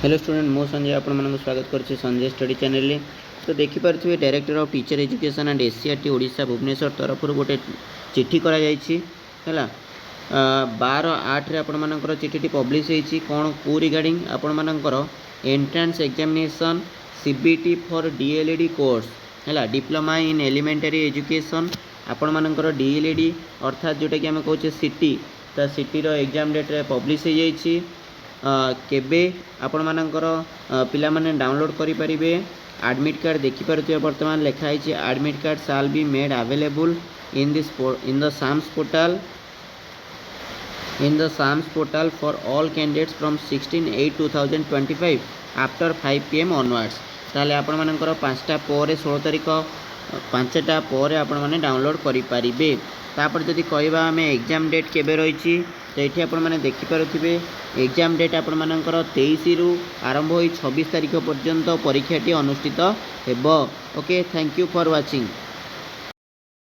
Hello student मो संजय आपण मानक स्वागत करछि संजय स्टडी चैनल रे। तो देखि पारथिबे director of teacher education and SCERT Odisha Bhubaneswar तरफ गोटे चिट्ठी करा जायछि हैला 12/8 रे आपण मानकर चिट्ठी पब्लिश होईछि कोन को रिगार्डिंग आपण मानकर entrance examination CBT for DElEd course हैला डिप्लोमा इन एलिमेंटरी एजुकेशन आपण मानकर डीएलईडी अर्थात जोटा कि हम कहूचे सिटी ता सिटी रो एग्जाम डेट रे पब्लिश हो जायछि केबे आपण मानकर पिला माने डाउनलोड करि परिबे। एडमिट कार्ड देखि पारुथिबे वर्तमान लेखा है admit card shall be made available in the SAMS portal for all candidates from 16/8/2025 after 5 PM onwards. ताले आपण मानकर 5टा पर 16 तारिख 5टा पर आपण माने डाउनलोड करि परिबे। तापर जदि कहबा हमें एग्जाम डेट केबे रहिछि तो ये आपण मैंने देखिपे एग्जाम डेट आपण मानकर 23 रु आरंभ हो 26 तारिख पर्यंत परीक्षाटी अनुष्ठित हेबो। Okay, thank you for watching.